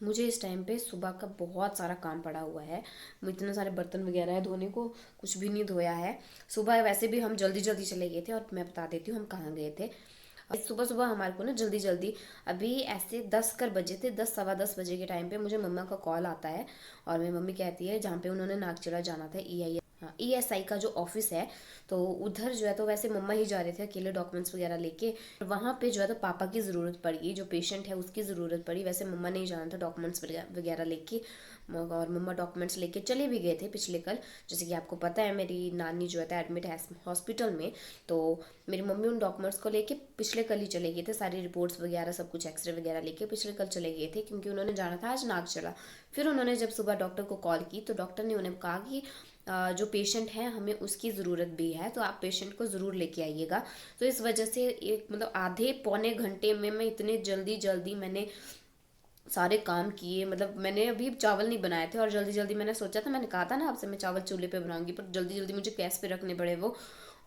मुझे इस टाइम पे सुबह का बहुत सारा काम पड़ा हुआ है। इतने सारे बर्तन वगैरह है धोने को, कुछ भी नहीं धोया है। सुबह वैसे भी हम जल्दी जल्दी चले गए थे, और मैं बता देती हूँ हम कहाँ गए थे। सुबह सुबह हमारे को ना जल्दी जल्दी, अभी ऐसे 10 कर बजे थे, 10 सवा 10 बजे के टाइम पे मुझे मम्मा का कॉल आता है। और मेरी मम्मी कहती है जहाँ पे उन्होंने नागचीरा जाना था, ESI का जो ऑफिस है, तो उधर जो है, तो वैसे मम्मा ही जा रहे थे अकेले डॉक्यूमेंट्स वगैरह लेके। वहाँ पे जो है तो पापा की ज़रूरत पड़ी, जो पेशेंट है उसकी ज़रूरत पड़ी। वैसे मम्मा नहीं जाना था डॉक्यूमेंट्स वगैरह लेके, और मम्मा डॉक्यूमेंट्स लेके चले भी गए थे पिछले कल। जैसे कि आपको पता है मेरी नानी जो है एडमिट है हॉस्पिटल में, तो मेरी मम्मी उन डॉक्यूमेंट्स को लेके पिछले कल ही चले गए थे। सारी रिपोर्ट्स वगैरह सब कुछ एक्सरे वगैरह लेके पिछले कल चले गए थे, क्योंकि उन्होंने जाना था आज नागचला। फिर उन्होंने जब सुबह डॉक्टर को कॉल की, तो डॉक्टर ने उन्हें कहा कि जो पेशेंट है हमें उसकी ज़रूरत भी है, तो आप पेशेंट को ज़रूर लेके आइएगा। तो इस वजह से एक मतलब आधे पौने घंटे में मैं इतने जल्दी जल्दी मैंने सारे काम किए। मतलब मैंने अभी चावल नहीं बनाए थे, और जल्दी जल्दी मैंने सोचा था, मैंने कहा था ना आपसे मैं चावल चूल्हे पे बनाऊंगी, पर जल्दी जल्दी मुझे गैस पे रखने पड़े वो।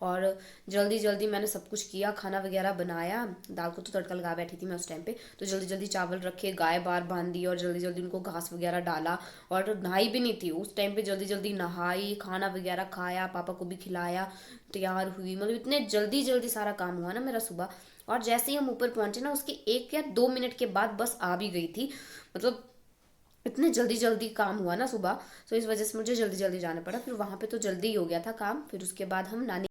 और जल्दी जल्दी मैंने सब कुछ किया, खाना वगैरह बनाया। दाल को तो तड़का लगा बैठी थी मैं उस टाइम पे, तो जल्दी जल्दी चावल रखे, गाय बार बांध दी, और जल्दी जल्दी उनको घास वगैरह डाला। और नहाई भी नहीं थी उस टाइम पे, जल्दी जल्दी नहाई, खाना वगैरह खाया, पापा को भी खिलाया, तैयार हुई। मतलब इतने जल्दी जल्दी सारा काम हुआ ना मेरा सुबह। और जैसे ही हम ऊपर पहुंचे ना, उसके 1 या 2 मिनट के बाद बस आ भी गई थी। मतलब इतने जल्दी जल्दी काम हुआ ना सुबह, तो इस वजह से मुझे जल्दी जल्दी जाना पड़ा। फिर वहाँ पे तो जल्दी ही हो गया था काम। फिर उसके बाद हम नानी,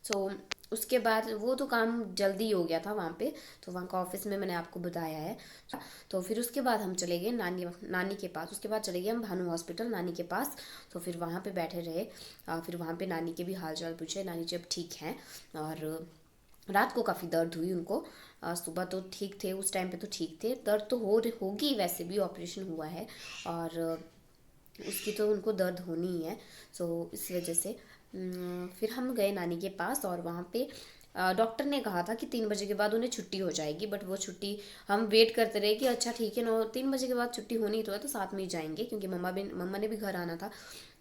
सो उसके बाद वो तो काम जल्दी हो गया था वहाँ पे, तो वहाँ का ऑफिस में मैंने आपको बताया है। तो फिर उसके बाद हम चले गए नानी नानी के पास। उसके बाद चले गए हम भानु हॉस्पिटल नानी के पास। तो फिर वहाँ पे बैठे रहे। फिर वहाँ पे नानी के भी हाल चाल पूछे। नानी जब ठीक हैं, और रात को काफ़ी दर्द हुई उनको। सुबह तो ठीक थे, उस टाइम पे तो ठीक थे। दर्द तो होगी, वैसे भी ऑपरेशन हुआ है, और उसकी तो उनको दर्द होनी ही है। सो इस वजह से फिर हम गए नानी के पास, और वहाँ पे डॉक्टर ने कहा था कि 3 बजे के बाद उन्हें छुट्टी हो जाएगी। बट वो छुट्टी हम वेट करते रहे कि अच्छा ठीक है, 3 बजे के बाद छुट्टी होनी तो है, तो साथ में ही जाएंगे, क्योंकि मम्मा ने भी घर आना था।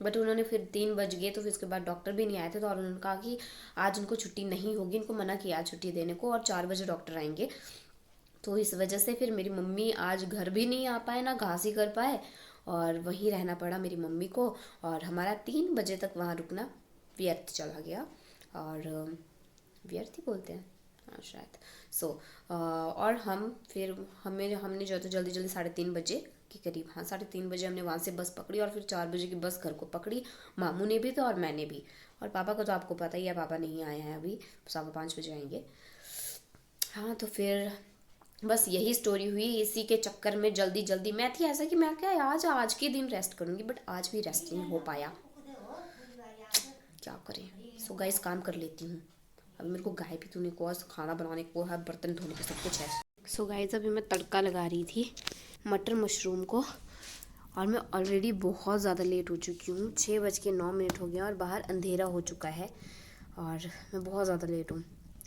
बट उन्होंने फिर 3 बज गए, तो फिर उसके बाद डॉक्टर भी नहीं आए थे, तो और उन्होंने कहा कि आज उनको छुट्टी नहीं होगी, इनको मना किया आज छुट्टी देने को, और 4 बजे डॉक्टर आएंगे। तो इस वजह से फिर मेरी मम्मी आज घर भी नहीं आ पाए, ना घास ही कर पाए, और वहीं रहना पड़ा मेरी मम्मी को। और हमारा 3 बजे तक वहाँ रुकना व्यर्थ चला गया। और व्यर्थ ही बोलते हैं, हाँ शायद। सो और हम फिर हमने जो है तो जल्दी जल्दी 3:30 बजे के करीब, हाँ 3:30 बजे हमने वहाँ से बस पकड़ी, और फिर 4 बजे की बस घर को पकड़ी। मामू ने भी तो, और मैंने भी। और पापा को तो आपको पता ही है, पापा नहीं आए हैं अभी, 5:15 बजे आएंगे। हाँ तो फिर बस यही स्टोरी हुई। इसी के चक्कर में जल्दी जल्दी मैं थी ऐसा कि मैं क्या आज के दिन रेस्ट करूँगी, बट आज भी रेस्ट नहीं हो पाया, क्या करें। सो गाइस काम कर लेती हूँ। अभी मेरे को गाय भी धोने को और खाना बनाने को है, बर्तन धोने को, सब कुछ है। सो गाइस अभी मैं तड़का लगा रही थी मटर मशरूम को, और मैं ऑलरेडी बहुत ज़्यादा लेट हो चुकी हूँ। 6:09 हो गया और बाहर अंधेरा हो चुका है, और मैं बहुत ज़्यादा लेट हूँ।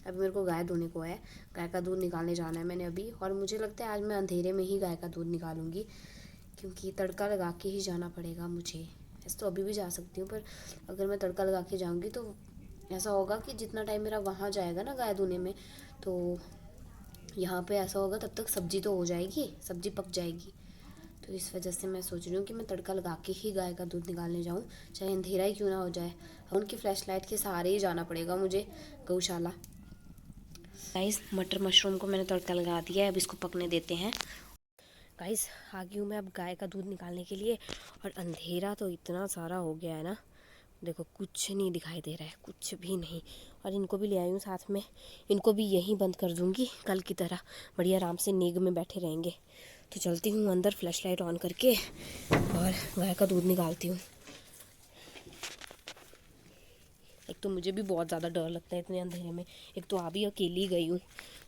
अभी मेरे को गाय धोने को है, गाय का दूध निकालने जाना है मैंने अभी। और मुझे लगता है आज मैं अंधेरे में ही गाय का दूध निकालूंगी, क्योंकि तड़का लगा के ही जाना पड़ेगा मुझे। ऐसे तो अभी भी जा सकती हूँ, पर अगर मैं तड़का लगा के जाऊँगी तो ऐसा होगा कि जितना टाइम मेरा वहाँ जाएगा ना गाय धोने में, तो यहाँ पे ऐसा होगा तब तक सब्जी तो हो जाएगी, सब्जी पक जाएगी। तो इस वजह से मैं सोच रही हूँ कि मैं तड़का लगा के ही गाय का दूध निकालने जाऊँ, चाहे अंधेरा ही क्यों ना हो जाए। उनकी फ्लैश लाइट के सहारे ही जाना पड़ेगा मुझे गौशाला। गाइस मटर मशरूम को मैंने तड़का लगा दिया है, अब इसको पकने देते हैं। गाइस आ गई हूँ मैं अब गाय का दूध निकालने के लिए, और अंधेरा तो इतना सारा हो गया है ना, देखो कुछ नहीं दिखाई दे रहा है, कुछ भी नहीं। और इनको भी ले आई हूँ साथ में, इनको भी यहीं बंद कर दूँगी कल की तरह, बढ़िया आराम से नींद में बैठे रहेंगे। तो चलती हूँ अंदर फ्लैश लाइट ऑन करके, और गाय का दूध निकालती हूँ। एक तो मुझे भी बहुत ज़्यादा डर लगता है इतने अंधेरे में, एक तो अभी अकेली गई हूँ।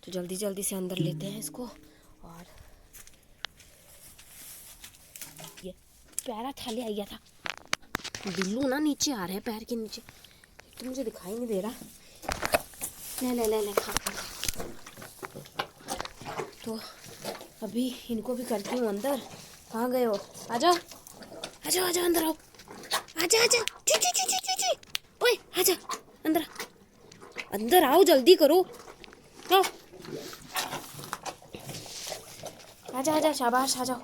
तो जल्दी जल्दी से अंदर लेते हैं इसको। और ये पैरा थाली आ गया था, बिल्लू ना नीचे आ रहे हैं पैर के नीचे, तो मुझे दिखाई नहीं दे रहा। ले ले ले ले खा खा। तो अभी इनको भी करती हूँ अंदर। कहाँ गए हो? आजा आजा आजा अंदर आओ, आजा आजा ची ची ची ची ची, ओए आजा अंदर, अंदर आओ जल्दी करो, आओ आजा आजा, शाबाश आ जाओ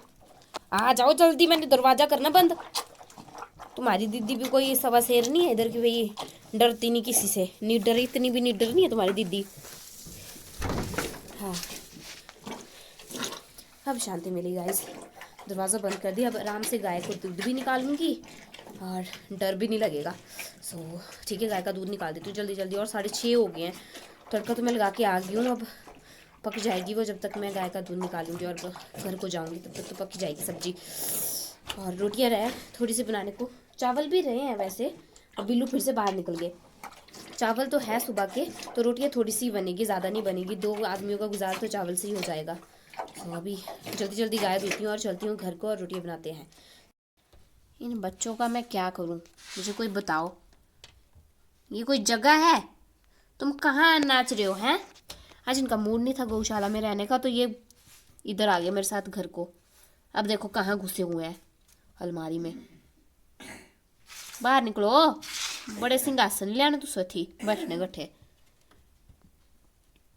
आ जाओ जल्दी, मैंने दरवाजा करना बंद। तुम्हारी दीदी भी कोई सवा शेर नहीं है इधर की भाई, डरती नहीं किसी से, नहीं डरी, इतनी भी नहीं डर नहीं है तुम्हारी दीदी। हाँ अब शांति मिली गाइस, दरवाज़ा बंद कर दिया। अब आराम से गाय को दूध भी निकालूंगी और डर भी नहीं लगेगा। सो ठीक है, गाय का दूध निकाल देती हूँ जल्दी जल्दी। और 6:30 हो गए हैं, तड़का तो मैं लगा के आ गई हूँ। अब पक जाएगी वो, जब तक मैं गाय का दूध निकालूंगी और घर को जाऊंगी तब तक तो पक जाएगी सब्जी। और रोटियां रहे थोड़ी सी बनाने को, चावल भी रहे हैं वैसे। और बिल्लू फिर से बाहर निकल गए। चावल तो है सुबह के, तो रोटियां थोड़ी सी बनेगी, ज़्यादा नहीं बनेगी। 2 आदमियों का गुजार तो चावल से ही हो जाएगा। तो अभी जल्दी जल्दी गाय देती हूँ और चलती हूँ घर को, और रोटियां बनाते हैं। इन बच्चों का मैं क्या करूँ, मुझे कोई बताओ। ये कोई जगह है? तुम कहाँ नाच रहे हो हैं? आज इनका मूड नहीं था गौशाला में रहने का, तो ये इधर आ गए मेरे साथ घर को। अब देखो कहाँ घुसे हुए हैं, अलमारी में। बाहर निकलो, बड़े सिंहासन ले आना तुम थी बैठने गठे।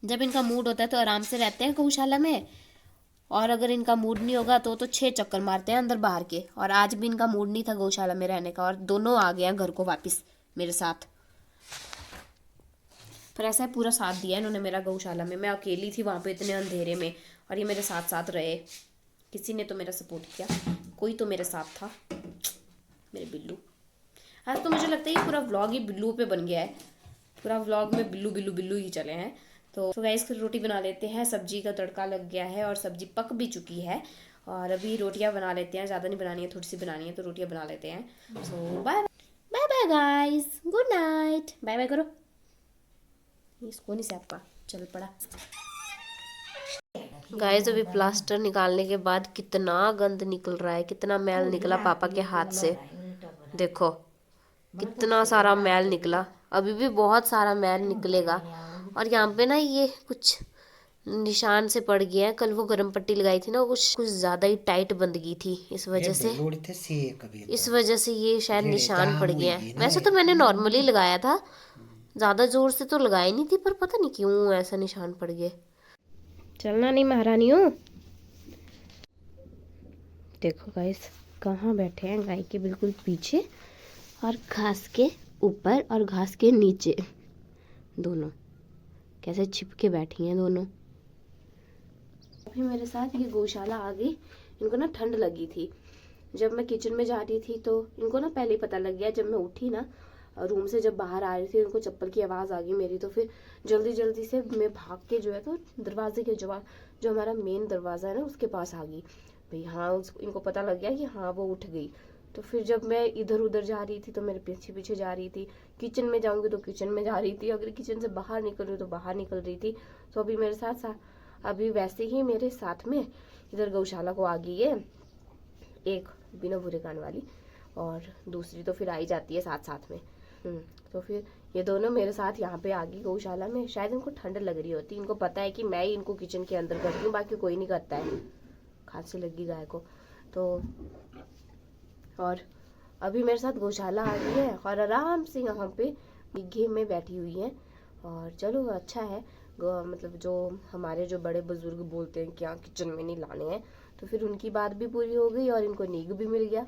जब इनका मूड होता है तो आराम से रहते हैं गौशाला में, और अगर इनका मूड नहीं होगा तो 6 चक्कर मारते हैं अंदर बाहर के। और आज भी इनका मूड नहीं था गौशाला में रहने का, और दोनों आ गए हैं घर को वापस मेरे साथ। पर ऐसा है, पूरा साथ दिया इन्होंने मेरा गौशाला में। मैं अकेली थी वहाँ पे इतने अंधेरे में, और ये मेरे साथ साथ रहे। किसी ने तो मेरा सपोर्ट किया, कोई तो मेरे साथ था। मेरे बिल्लू, आज तो मुझे लगता है ये पूरा व्लॉग ही बिल्लू पे बन गया है। पूरा व्लॉग में बिल्लू बिल्लू बिल्लू ही चले हैं। तो गाइस रोटी बना लेते हैं, सब्जी का तड़का लग गया है और सब्जी पक भी चुकी है। और अभी रोटियां बना लेते हैं, ज़्यादा नहीं बनानी है, थोड़ी सी बनानी है, तो रोटियां बना लेते हैं। So bye bye bye guys, good night, bye bye करो। इसको नहीं से आपका चल पड़ा। गाइस अभी प्लास्टर निकालने के बाद कितना गंद निकल रहा है, कितना मैल निकला पापा के हाथ से। देखो कितना सारा मैल निकला, अभी भी बहुत सारा मैल निकलेगा। और यहाँ पे ना ये कुछ निशान से पड़ गया है। कल वो गर्म पट्टी लगाई थी ना, वो कुछ ज्यादा ही टाइट बंद गई थी, इस वजह से ये शायद निशान पड़ गया है। वैसे तो मैंने नॉर्मली लगाया था, ज्यादा जोर से तो लगाई नहीं थी, पर पता नहीं क्यों ऐसा निशान पड़ गया। चलना नहीं महारानी हूँ। देखो गाइस कहाँ बैठे हैं, गाय के बिल्कुल पीछे और घास के ऊपर और घास के नीचे, दोनों कैसे छिपके बैठी हैं दोनों। अभी मेरे साथ ये गौशाला आ गई। इनको ना ठंड लगी थी, जब मैं किचन में जा रही थी तो इनको ना पहले ही पता लग गया। जब मैं उठी ना रूम से, जब बाहर आ रही थी, उनको चप्पल की आवाज़ आ गई मेरी। तो फिर जल्दी जल्दी से मैं भाग के जो है तो दरवाजे के जो हमारा मेन दरवाज़ा है ना उसके पास आ गई भाई। हाँ इनको पता लग गया कि हाँ वो उठ गई। तो फिर जब मैं इधर उधर जा रही थी तो मेरे पीछे पीछे जा रही थी। किचन में जाऊंगी तो किचन में जा रही थी, अगर किचन से बाहर निकल रही तो बाहर निकल रही थी। तो अभी मेरे साथ अभी वैसे ही मेरे साथ में इधर गौशाला को आ गई है एक बिना बुरे कान वाली, और दूसरी तो फिर आई जाती है साथ साथ में। तो फिर ये दोनों मेरे साथ यहाँ पे आ गई गौशाला में। शायद इनको ठंड लग रही होती, इनको पता है कि मैं ही इनको किचन के अंदर करती हूँ, बाकी कोई नहीं करता है। खांसी लगी गाय को तो। और अभी मेरे साथ गौशाला आ गई है और आराम से यहाँ पे घी में बैठी हुई है। और चलो अच्छा है, मतलब जो हमारे जो बड़े बुजुर्ग बोलते हैं कि हाँ किचन में नहीं लाने हैं, तो फिर उनकी बात भी पूरी हो गई और इनको नीक भी मिल गया।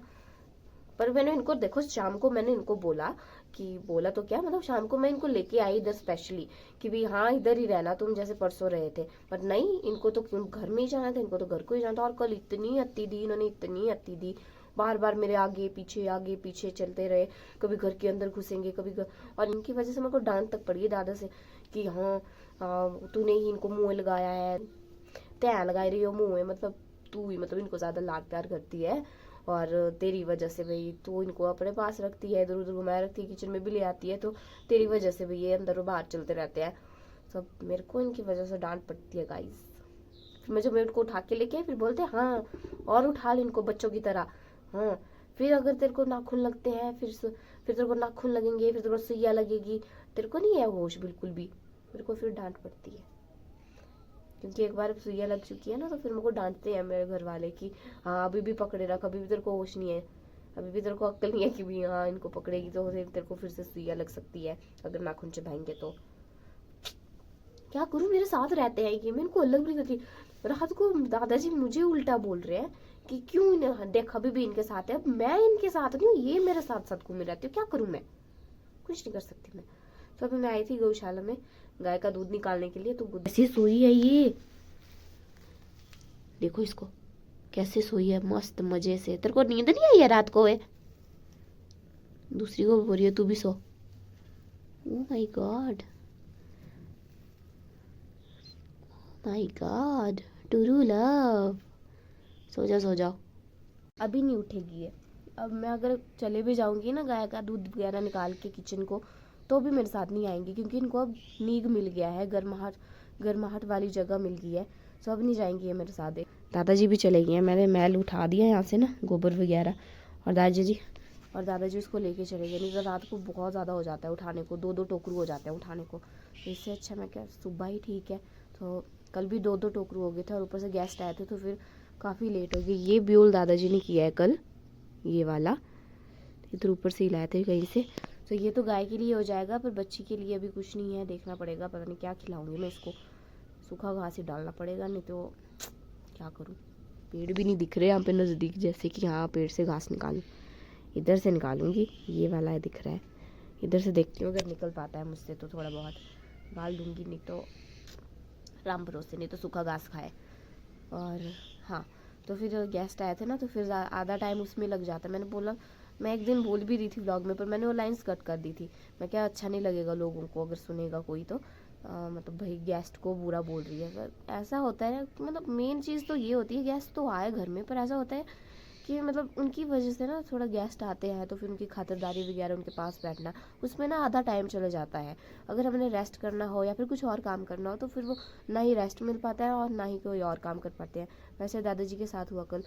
पर मैंने इनको देखो, शाम को मैंने इनको बोला तो क्या, मतलब शाम को मैं इनको लेके आई इधर स्पेशली कि भाई हाँ इधर ही रहना तुम, जैसे परसों रहे थे। पर नहीं, इनको तो घर में ही जाना था, इनको तो घर को ही जाना था। और कल इतनी अत्ती दी इन्होंने, इतनी अत्ती दी, बार बार मेरे आगे पीछे चलते रहे। कभी घर के अंदर घुसेंगे, कभी और इनकी वजह से मेरे को डांट तक पड़ी है दादा से कि हाँ तूने ही इनको मुँह लगाया है, तैं लगाई रही हो मुँह में, मतलब तू ही मतलब इनको ज्यादा लाड प्यार करती है, और तेरी वजह से भाई तू इनको अपने पास रखती है, इधर उधर घुमाए रखती है, किचन में भी ले आती है, तो तेरी वजह से भाई ये अंदर और बाहर चलते रहते हैं। सब मेरे को इनकी वजह से डांट पड़ती है गाइस। फिर मैं जब मैं इनको उठा के लेके आई, फिर बोलते हैं हाँ और उठा ले इनको बच्चों की तरह। हाँ फिर अगर तेरे को नाखून लगते हैं, फिर तेरे को नाखून लगेंगे, फिर तेरे को सुइया लगेगी, तेरे को नहीं है होश बिल्कुल भी। मेरे को फिर डांट पड़ती है, क्योंकि एक बार सुइया लग चुकी है ना, तो फिर मेरे को डांटते हैं मेरे घर वाले कि हाँ अभी भी पकड़े रख, अभी भी तेरे को होश नहीं है, अभी भी तेरे को अक्ल नहीं है कि भी हाँ इनको पकड़ेगी तो तेरे को फिर से सुइया लग सकती है अगर नाखून चबाएंगे तो। क्या करूँ, मेरे साथ रहते हैं ये, मैं इनको अलग नहीं करती। रात को दादाजी मुझे उल्टा बोल रहे हैं कि क्यों देख अभी भी इनके साथ है, अब मैं इनके साथ नहीं हूँ, ये मेरे साथ साथ घूमे रहती हूँ, क्या करूँ मैं, कुछ नहीं कर सकती मैं। तो अभी मैं आई थी गौशाला में गाय का दूध निकालने के लिए, तो ऐसी सोई है ये, देखो इसको कैसे सोई है मस्त मजे से। तेरे को नींद नहीं आई है रात को? है दूसरी को बोल रही है तू भी सो। Oh my god, my god, true love, सो जाओ सो जाओ। अभी नहीं उठेगी ये। अब मैं अगर चले भी जाऊंगी ना गाय का दूध वगैरह निकाल के किचन को, तो भी मेरे साथ नहीं आएंगी, क्योंकि इनको अब नींद मिल गया है, गर्माहट वाली जगह मिल गई है, तो अब नहीं जाएंगी ये मेरे साथ। दादाजी भी चले गए हैं, मैंने मैल उठा दिया यहाँ से ना, गोबर वगैरह, और दादाजी उसको लेके चले गए। नहीं तो रात को बहुत ज़्यादा हो जाता है उठाने को, 2-2 टोकरू हो जाते हैं उठाने को, तो इससे अच्छा मैं क्या सुबह ही ठीक है। तो कल भी 2-2 टोकरू हो गए थे, और ऊपर से गेस्ट आए थे, तो फिर काफ़ी लेट हो गई। ये ब्यूल दादाजी ने किया है कल, ये वाला इधर ऊपर से ही लाए थे कहीं से। तो ये तो गाय के लिए हो जाएगा, पर बच्ची के लिए अभी कुछ नहीं है, देखना पड़ेगा, पता नहीं क्या खिलाऊंगी मैं इसको, सूखा घास ही डालना पड़ेगा, नहीं तो क्या करूँ। पेड़ भी नहीं दिख रहे यहाँ पे नज़दीक, जैसे कि हाँ पेड़ से घास निकालूँ, इधर से निकालूंगी, ये वाला है दिख रहा है, इधर से देखती हूँ अगर निकल पाता है मुझसे तो थोड़ा बहुत डाल दूंगी, नहीं तो राम भरोसे, नहीं तो सूखा घास खाए। और हाँ, तो फिर गेस्ट आए थे ना, तो फिर आधा टाइम उसमें लग जाता है। मैंने बोला, मैं एक दिन बोल भी रही थी व्लॉग में, पर मैंने वो लाइंस कट कर दी थी। मैं क्या, अच्छा नहीं लगेगा लोगों को अगर सुनेगा कोई तो, मतलब भाई गेस्ट को बुरा बोल रही है। पर ऐसा होता है, मतलब मेन चीज़ तो ये होती है, गेस्ट तो आए घर में, पर ऐसा होता है कि मतलब उनकी वजह से ना थोड़ा गेस्ट आते हैं, तो फिर उनकी खातिरदारी वगैरह, उनके पास बैठना, उसमें ना आधा टाइम चला जाता है। अगर हमने रेस्ट करना हो या फिर कुछ और काम करना हो, तो फिर वो ना ही रेस्ट मिल पाता है और ना ही कोई और काम कर पाते हैं। वैसे दादाजी के साथ हुआ कल,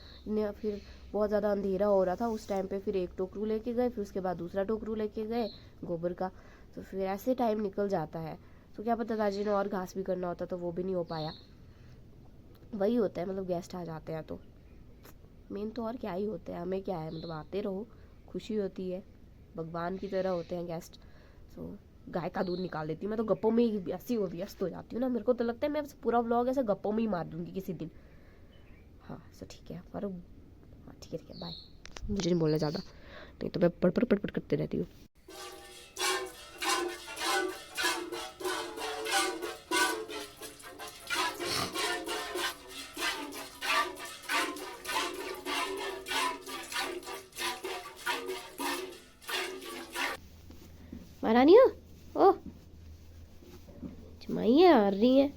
फिर बहुत ज़्यादा अंधेरा हो रहा था उस टाइम पे, फिर एक टोकरू लेके गए, फिर उसके बाद दूसरा टोकरू लेके गए गोबर का, तो फिर ऐसे टाइम निकल जाता है। तो क्या पता दादाजी ने और घास भी करना होता, तो वो भी नहीं हो पाया। वही होता है, मतलब गेस्ट आ जाते हैं तो मेन तो और क्या ही होता है, हमें क्या है, मतलब आते रहो, खुशी होती है, भगवान की तरह होते हैं गेस्ट। सो गाय का दूध निकाल देती हूँ मैं, तो गप्पों में ही ऐसी हो व्यस्त हो जाती हूँ ना, मेरे को तो लगता है मैं पूरा व्लॉग ऐसे गप्पों में ही मार दूंगी किसी दिन। हाँ सो ठीक है, पर हाँ ठीक है बाय, मुझे नहीं बोलना ज़्यादा, नहीं तो मैं पट करते रहती हूँ। महारानी हो, ओह जमाई आ रही है,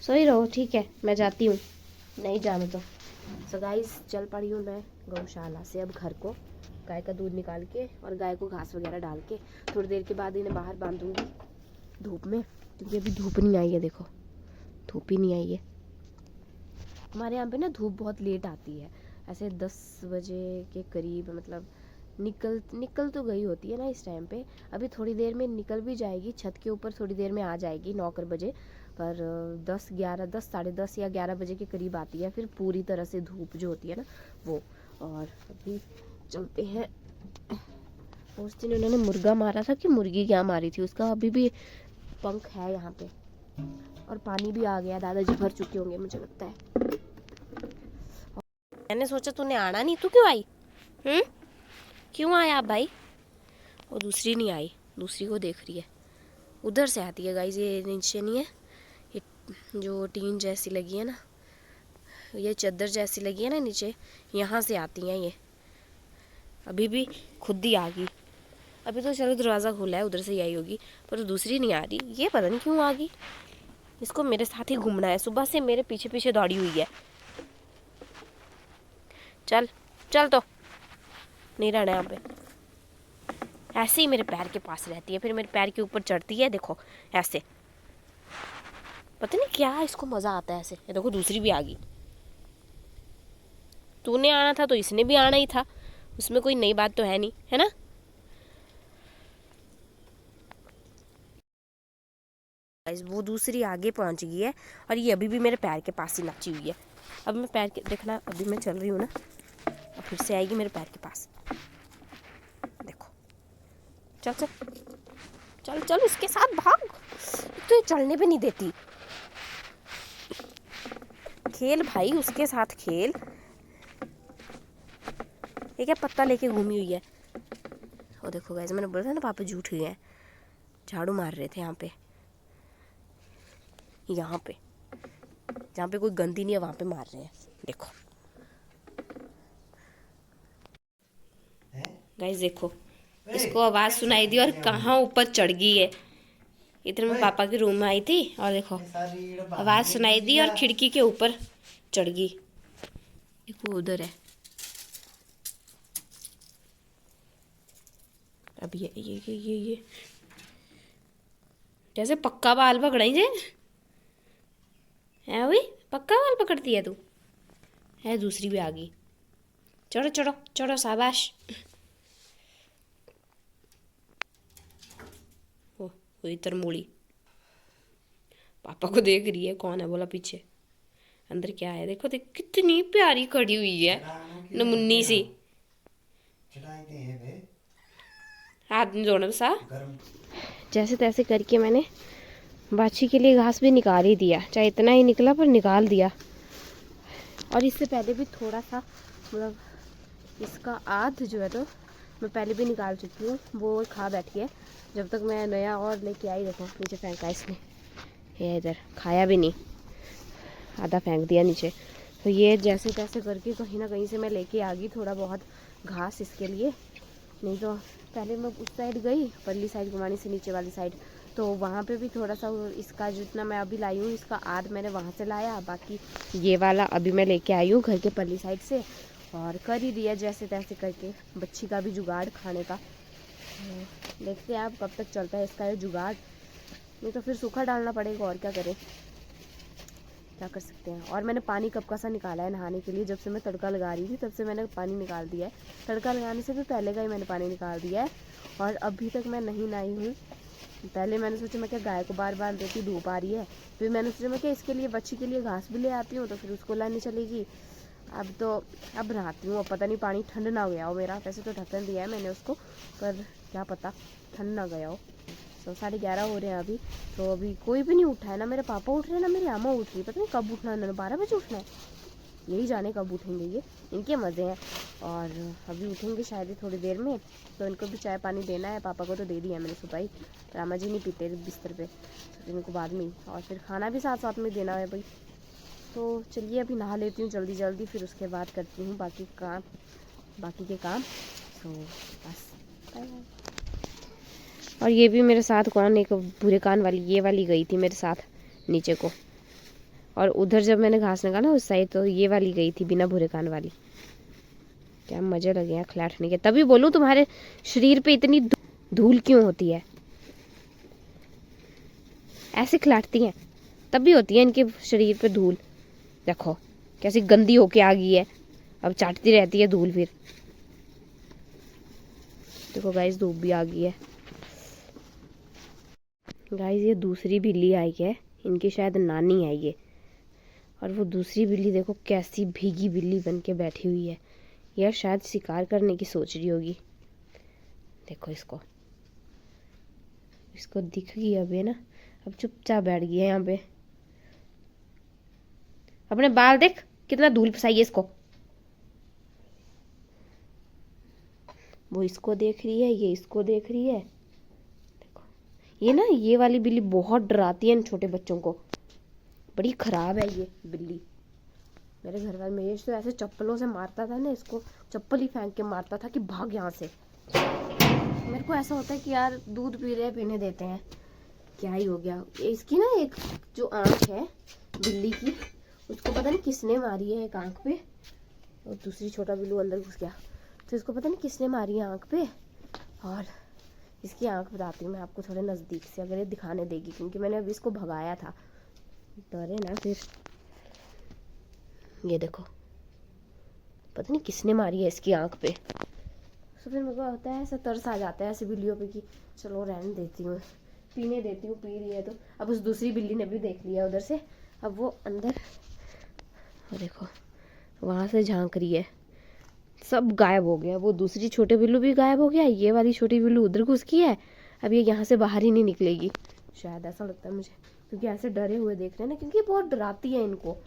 सोई रहो, ठीक है मैं जाती हूँ, नहीं जाना तो। सो गाइस चल पड़ी हूँ मैं गौशाला से अब घर को, गाय का दूध निकाल के और गाय को घास वगैरह डाल के थोड़ी देर के बाद इन्हें बाहर बांधूंगी धूप में, क्योंकि अभी धूप नहीं आई है, देखो धूप ही नहीं आई है। हमारे यहाँ पे ना धूप बहुत लेट आती है, ऐसे 10 बजे के करीब, मतलब निकल तो गई होती है ना इस टाइम पे, अभी थोड़ी देर में निकल भी जाएगी, छत के ऊपर थोड़ी देर में आ जाएगी 9 बजे, पर 10 साढ़े 10 या 11 बजे के करीब आती है, फिर पूरी तरह से धूप जो होती है ना वो। और अभी चलते हैं, उस दिन उन्होंने मुर्गा मारा था कि मुर्गी क्या मारी थी, उसका अभी भी पंख है यहाँ पे, और पानी भी आ गया, दादाजी भर चुके होंगे मुझे लगता है। मैंने सोचा तूने आना नहीं, तू क्यों आई? क्यों आया भाई? वो दूसरी नहीं आई, दूसरी को देख रही है, उधर से आती है गाइस, ये नीचे नहीं है, ये जो टीन जैसी लगी है ना, ये चादर जैसी लगी है ना नीचे, यहाँ से आती हैं ये। अभी भी खुद ही आ गई, अभी तो चलो दरवाज़ा खुला है, उधर से ही आई होगी, पर दूसरी नहीं आ रही, ये पता नहीं क्यों आ गई। इसको मेरे साथ ही घूमना है, सुबह से मेरे पीछे पीछे दौड़ी हुई है। चल चल, तो नहीं रहना यहाँ पे, ऐसे ही मेरे पैर के पास रहती है, फिर मेरे पैर के ऊपर चढ़ती है, देखो ऐसे, पता नहीं क्या इसको मज़ा आता है ऐसे। ये देखो दूसरी भी आ गई, तूने आना था तो इसने भी आना ही था, उसमें कोई नई बात तो है नहीं, है ना। वो दूसरी आगे पहुंच गई है, और ये अभी भी मेरे पैर के पास ही नाची हुई है। अब मैं पैर के देखना, अभी मैं चल रही हूँ ना, और फिर से आएगी मेरे पैर के पास, देखो। चल चल चल चल, इसके साथ भाग, तो ये चलने भी नहीं देती। खेल भाई उसके साथ खेल, ये क्या पत्ता लेके घूमी हुई है। और देखो गाइस, मैंने बोला था ना पापा झूठ गए हैं, झाड़ू मार रहे थे यहाँ पे जहाँ पे कोई गंदी नहीं है वहाँ पे मार रहे हैं। देखो गाइस, देखो इसको आवाज़ सुनाई दी और कहाँ ऊपर चढ़ गई है। इधर मैं पापा के रूम में आई थी और देखो आवाज़ सुनाई दी और खिड़की के ऊपर चढ़ गई। देखो उधर है। अब ये जैसे पक्का बाल पकड़ाई जे है वही पक्का बाल पकड़ती है तू। है दूसरी भी आ गई। चढ़ो चढ़ो चढ़ो, शाबाश। ओ इधर मुड़ी पापा को देख रही है, कौन है बोला पीछे। अंदर क्या है देखो, देख कितनी प्यारी खड़ी हुई है, नमुन्नी सी। हाथ नहीं धोना सा। जैसे तैसे करके मैंने बाछी के लिए घास भी निकाल ही दिया, चाहे इतना ही निकला पर निकाल दिया। और इससे पहले भी थोड़ा सा मतलब इसका आध जो है तो मैं पहले भी निकाल चुकी हूँ, वो खा बैठी है। जब तक मैं नया और लेके आई, देखो नीचे फेंका इसने, ये इधर खाया भी नहीं, आधा फेंक दिया नीचे। तो ये जैसे तैसे करके कहीं ना कहीं से मैं लेके आ गई थोड़ा बहुत घास इसके लिए। नहीं तो पहले मैं उस साइड गई, परली साइड घुमाने से नीचे वाली साइड, तो वहाँ पे भी थोड़ा सा इसका जितना मैं अभी लाई हूँ इसका आध मैंने वहाँ से लाया, बाकी ये वाला अभी मैं लेके आई हूँ घर के परली साइड से। और कर ही दिया जैसे तैसे करके बच्ची का भी जुगाड़ खाने का। देखते हैं आप कब तक चलता है इसका ये जुगाड़, नहीं तो फिर सूखा डालना पड़ेगा, और क्या करें, क्या कर सकते हैं। और मैंने पानी कब का सा निकाला है नहाने के लिए, जब से मैं तड़का लगा रही थी तब से मैंने पानी निकाल दिया है। तड़का लगाने से भी पहले का ही मैंने पानी निकाल दिया है, और अभी तक मैं नहीं नहाई हूँ। पहले मैंने सोचा मैं क्या गाय को बार बार देती, धूप आ रही है, फिर मैंने सोचा मैं क्या इसके लिए बच्ची के लिए घास भी ले आती हूँ, तो फिर उसको लानी चलेगी। अब नहाती हूँ, अब पता नहीं पानी ठंड ना गया हो मेरा। वैसे तो ढक्कन दिया है मैंने उसको, पर क्या पता ठंड ना गया हो। तो 11:30 हो रहे हैं अभी, तो अभी कोई भी नहीं उठा है, ना मेरे पापा उठ रहे हैं ना मेरी अम्मा उठ रही है। पता नहीं कब उठना है, 12 बजे उठना है, यही जाने कब उठेंगे, ये इनके मज़े हैं। और अभी उठेंगे शायद ही थोड़ी देर में, तो इनको भी चाय पानी देना है। पापा को तो दे दिया मैंने सुबह ही, रामा जी नहीं पीते बिस्तर पे, तो इनको बाद में ही, और फिर खाना भी साथ साथ में देना है भाई। तो चलिए अभी नहा लेती हूँ जल्दी जल्दी, फिर उसके बाद करती हूँ बाकी के काम। तो बस बाय। और ये भी मेरे साथ कौन, एक भूरे कान वाली ये वाली गई थी मेरे साथ नीचे को, और उधर जब मैंने घास निकाला उस साइड तो ये वाली गई थी बिना भूरे कान वाली। क्या मज़े लगे हैं खिलाटने के। तभी बोलूँ तुम्हारे शरीर पे इतनी धूल क्यों होती है, ऐसे खिलाटती हैं तब भी होती है इनके शरीर पे धूल। देखो कैसी गंदी होके आ गई है, अब चाटती रहती है धूल। फिर देखो गाइस धूप भी आ गई है। गाइस ये दूसरी बिल्ली आई है, इनकी शायद नानी है ये, और वो दूसरी बिल्ली देखो कैसी भीगी बिल्ली बन के बैठी हुई है। यार शायद शिकार करने की सोच रही होगी। देखो इसको दिख गई अब है ना, अब चुपचाप बैठ गई है यहाँ पे। अपने बाल देख कितना धूल फसाई है इसको। वो इसको देख रही है, ये इसको देख रही है। देखो ये ना, ये वाली बिल्ली बहुत डराती है इन छोटे बच्चों को, बड़ी खराब है ये बिल्ली। मेरे घर वाले महेश तो ऐसे चप्पलों से मारता था ना इसको, चप्पल ही फेंक के मारता था कि भाग यहाँ से। मेरे को ऐसा होता है कि यार दूध पी रहे पीने देते हैं, क्या ही हो गया। इसकी ना एक जो आँख है बिल्ली की, उसको पता नहीं किसने मारी है एक आँख पे, और दूसरी छोटा बिल्लू अंदर घुस गया, तो इसको पता नहीं किसने मारी है आँख पे। और इसकी आँख बताती हूँ मैं आपको थोड़े नज़दीक से, अगर ये दिखाने देगी, क्योंकि मैंने अभी इसको भगाया था, डरे ना फिर। ये देखो पता नहीं किसने मारी है इसकी आँख पे। तो फिर मेरे को होता है ऐसा तरस आ जाता है ऐसी बिल्लियों पे कि चलो रहने देती हूँ, पीने देती हूँ, पी रही है तो। अब उस दूसरी बिल्ली ने भी देख लिया उधर से, अब वो अंदर, और देखो वहाँ से झांक रही है। सब गायब हो गया, वो दूसरी छोटे बिल्लू भी गायब हो गया, ये वाली छोटी बिल्लू उधर घुस गई है। अब ये यहाँ से बाहर ही नहीं निकलेगी शायद, ऐसा लगता है मुझे, क्योंकि ऐसे डरे हुए देख रहे हैं ना, क्योंकि बहुत डराती है, इनको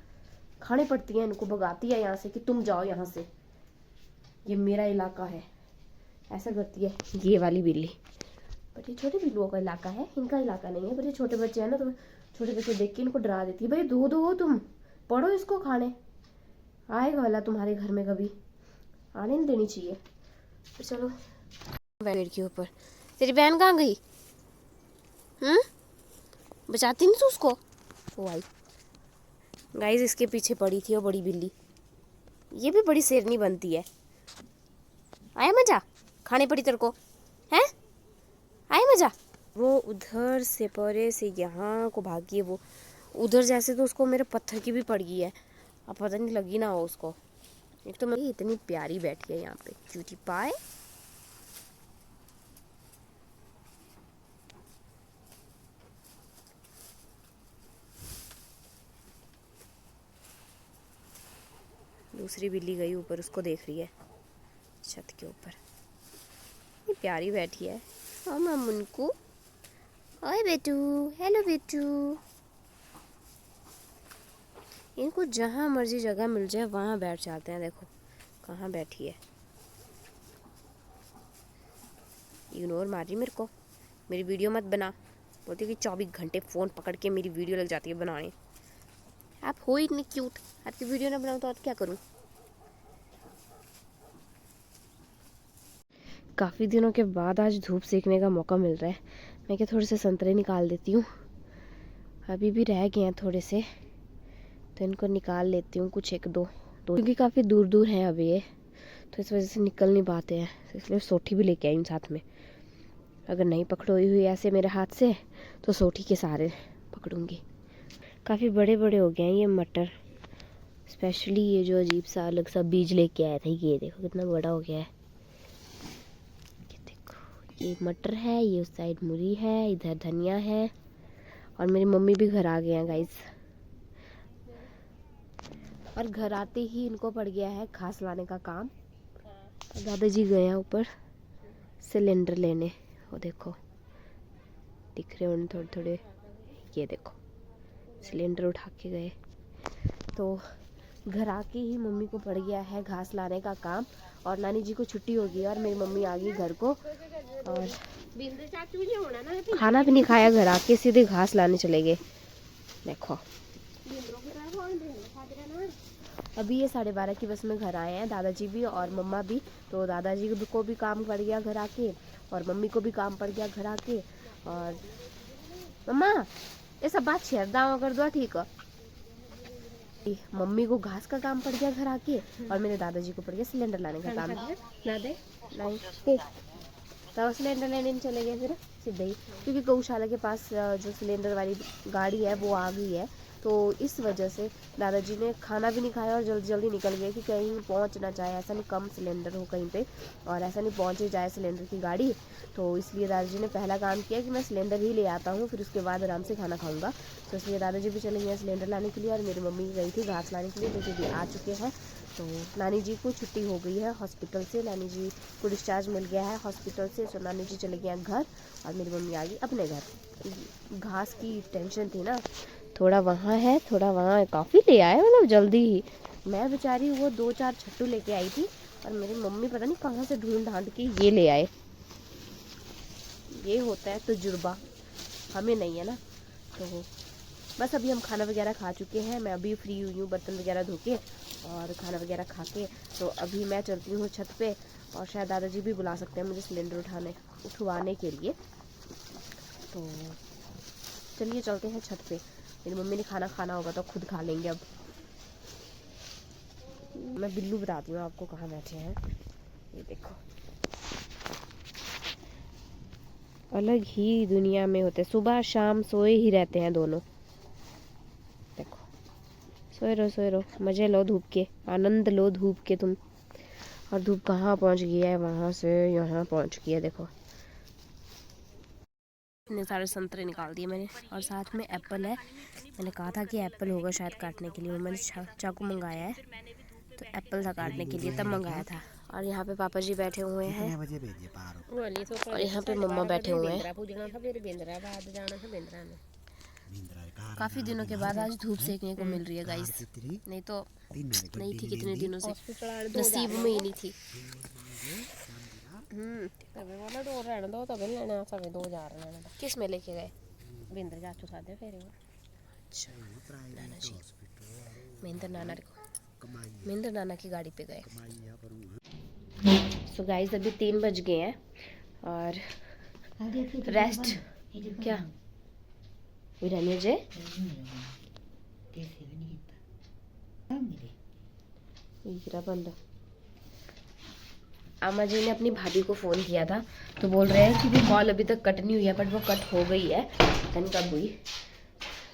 खाने पड़ती है, इनको भगाती है यहाँ से कि तुम जाओ यहाँ से। ये मेरा इलाका है, ऐसा करती है ये वाली बिल्ली। बट ये छोटे बिल्लुओं का इलाका है, इनका इलाका नहीं है। बट ये छोटे बच्चे हैं ना, तो छोटे बच्चे देख के इनको डरा देती है। भाई धो दो, तुम पढ़ो इसको खाने, आएगा वाला तुम्हारे घर में, कभी आने नहीं देनी चाहिए। तो चलो पेड़ के ऊपर। तेरी बहन कहाँ गई? बचाती नहीं तू उसको? वो आई गाइस, इसके पीछे पड़ी थी वो बड़ी बिल्ली। ये भी बड़ी शेरनी बनती है। आया मजा खाने पड़ी तेरे को, हैं? आया मजा? वो उधर से परे से यहाँ को भागी है, वो उधर जैसे तो उसको मेरे पत्थर की भी पड़ गई है। अब पता नहीं लगी ना हो उसको। एक तो मेरी इतनी प्यारी बैठी है यहाँ पे, क्यूटी पाए। दूसरी बिल्ली गई ऊपर, उसको देख रही है छत के ऊपर। ये प्यारी बैठी है। ओ मुनको, ओए बेटू, हेलो बेटू। इनको जहाँ मर्जी जगह मिल जाए वहाँ बैठ जाते हैं। देखो कहाँ बैठी है, इग्नोर मार रही मेरे को। मेरी वीडियो मत बना, बोलती है कि 24 घंटे फ़ोन पकड़ के मेरी वीडियो लग जाती है बनाने। आप हो इतनी क्यूट, आपकी वीडियो ना बनाऊँ तो और क्या करूँ। काफ़ी दिनों के बाद आज धूप सेकने का मौका मिल रहा है। मैं क्या थोड़े से संतरे निकाल देती हूँ, अभी भी रह गए हैं थोड़े से, तो इनको निकाल लेती हूँ कुछ एक दो क्योंकि काफ़ी दूर दूर हैं अभी ये, तो इस वजह से निकल नहीं पाते हैं। तो इसलिए सोठी भी लेके आई हूँ साथ में। अगर नहीं पकड़ोई हुई ऐसे मेरे हाथ से तो सोठी के सहारे पकड़ूंगी। काफ़ी बड़े बड़े हो गए हैं ये मटर, स्पेशली ये जो अजीब सा अलग सा बीज लेके आया था, ये देखो कितना बड़ा हो गया है। ये देखो ये मटर है, ये उस साइड मूली है, इधर धनिया है, और मेरी मम्मी भी घर आ गए हैं गाइस। और घर आते ही इनको पड़ गया है घास लाने का काम। दादाजी गए हैं ऊपर सिलेंडर लेने, वो देखो दिख रहे हैं थोड़े थोड़े, ये देखो सिलेंडर उठा के गए। तो घर आके ही मम्मी को पड़ गया है घास लाने का काम, और नानी जी को छुट्टी हो गई और मेरी मम्मी आ गई घर को, और खाना भी नहीं खाया, घर आके सीधे घास लाने चले गए। देखो अभी ये 12:30 की बस में घर आए हैं, दादाजी भी और मम्मा भी। तो दादाजी को भी काम पड़ गया घर आके, और मम्मी को भी काम पड़ गया घर आके। और मम्मा ये सब बात शेयर दावा कर दो, ठीक है। मम्मी को घास का काम पड़ गया घर आके, और मेरे दादाजी को पड़ गया सिलेंडर लाने का काम। नहीं तो सिलेंडर लेने चले गए फिर सीधे ही, क्योंकि गौशाला के पास जो सिलेंडर वाली गाड़ी है वो आ गई है। तो इस वजह से दादाजी ने खाना भी नहीं खाया और जल्दी जल्दी निकल गए कि कहीं पहुंच ना जाए, ऐसा नहीं कम सिलेंडर हो कहीं पे, और ऐसा नहीं पहुंच ही जाए सिलेंडर की गाड़ी। तो इसलिए दादाजी ने पहला काम किया कि मैं सिलेंडर ही ले आता हूँ, फिर उसके बाद आराम से खाना खाऊंगा। तो इसलिए दादाजी भी चले गए सिलेंडर लाने के लिए, और मेरी मम्मी गई थी घास लाने के लिए, जो कि भी आ चुके हैं। तो नानी जी को छुट्टी हो गई है हॉस्पिटल से, नानी जी को डिस्चार्ज मिल गया है हॉस्पिटल से। तो नानी जी चले गए घर और मेरी मम्मी आ गई अपने घर। घास की टेंशन थी ना, थोड़ा वहाँ है थोड़ा वहाँ है, काफ़ी ले आए मतलब जल्दी ही। मैं बेचारी वो 2-4 छट्टू लेके आई थी, और मेरी मम्मी पता नहीं कहाँ से ढूंढ ढांड के ये ले आए। ये होता है तजुर्बा, हमें नहीं है ना। तो बस अभी हम खाना वगैरह खा चुके हैं, मैं अभी फ्री हुई हूँ बर्तन वगैरह धो के और खाना वगैरह खा के। तो अभी मैं चलती हूँ छत पे, और शायद दादाजी भी बुला सकते हैं मुझे सिलेंडर उठवाने के लिए। तो चलिए चलते हैं छत पे। मेरी मम्मी ने खाना खाना होगा तो खुद खा लेंगे। अब मैं बिल्लू बताती हूँ आपको कहाँ बैठे हैं, ये देखो। अलग ही दुनिया में होते, सुबह शाम सोए ही रहते हैं दोनों। देखो सोए रहो मजे लो धूप के, आनंद लो धूप के तुम। और धूप कहाँ पहुँच गई है, वहाँ से यहाँ पहुँच गई है। देखो इतने सारे संतरे निकाल दिए मैंने, और साथ में एप्पल है। मैंने कहा था कि एप्पल होगा शायद काटने के लिए, मैंने चाकू मंगाया है, तो एप्पल था काटने के लिए तब मंगाया था। और यहाँ पे पापा जी बैठे हुए हैं, और यहाँ पे मम्मा बैठे हुए हैं। काफ़ी दिनों के बाद आज धूप सेकने को मिल रही है गाइस, नहीं तो नहीं थी कितने दिनों से, नसीब में ही नहीं थी। किस में लेके गए? बिंदर चाचू साधे फेरे। अच्छा नाना जी, महेंद्र नाना की गाड़ी पे गए। सो गाइस अभी 3 बज गए हैं और रेस्ट क्या विरानी जे बंद। अम्मा जी ने अपनी भाभी को फ़ोन किया था तो बोल रहे हैं कि भी कॉल अभी तक कट नहीं हुई है, बट वो कट हो गई है, पता नहीं कब हुई।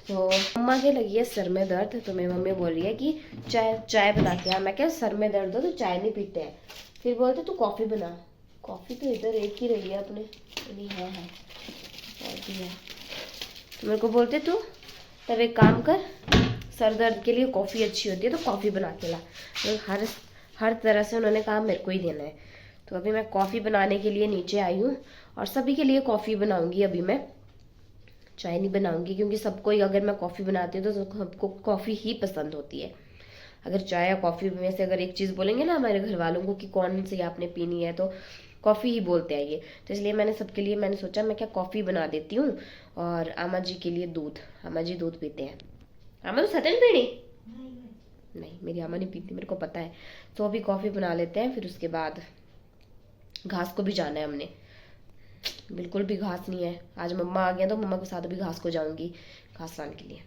तो मम्मा के लगी है सर में दर्द, तो मेरी मम्मी बोल रही है कि चाय बना के आ। मैं क्या सर में दर्द हो तो चाय नहीं पीते हैं, फिर बोलते तू कॉफ़ी बना। कॉफ़ी तो इधर एक ही रही है अपने, नहीं है और भी है। तो मेरे को बोलते तू तब एक काम कर, सर दर्द के लिए कॉफ़ी अच्छी होती है तो कॉफ़ी बना के ला। तो हर तरह से उन्होंने काम मेरे को ही देना है। तो अभी मैं कॉफ़ी बनाने के लिए नीचे आई हूँ और सभी के लिए कॉफ़ी बनाऊंगी। अभी मैं चाय नहीं बनाऊंगी क्योंकि सबको ही अगर मैं कॉफ़ी बनाती हूँ तो सबको कॉफ़ी ही पसंद होती है। अगर चाय या कॉफ़ी में से अगर एक चीज़ बोलेंगे ना हमारे घर वालों को कि कौन सी आपने पीनी है तो कॉफ़ी ही बोलते हैं ये। तो इसलिए मैंने सबके लिए मैंने सोचा मैं क्या कॉफ़ी बना देती हूँ और आमा जी के लिए दूध। आमा जी दूध पीते हैं। आमा तो सटन पीनी नहीं, मेरी आमा नहीं पीती, मेरे को पता है। तो अभी कॉफ़ी बना लेते हैं, फिर उसके बाद घास को भी जाना है हमने। बिल्कुल भी घास नहीं है, आज मम्मा आ गया तो मम्मा के साथ भी घास को जाऊंगी घास लाने के लिए।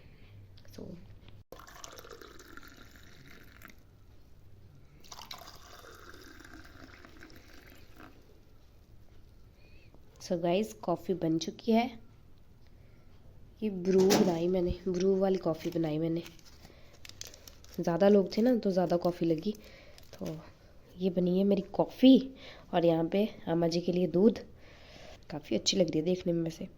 सो गाइस कॉफ़ी बन चुकी है। ये ब्रू बनाई मैंने, ब्रू वाली कॉफ़ी बनाई मैंने। ज़्यादा लोग थे ना तो ज़्यादा कॉफ़ी लगी, तो ये बनी है मेरी कॉफ़ी। और यहाँ पे अम्मा जी के लिए दूध। काफ़ी अच्छी लग रही है देखने में वैसे।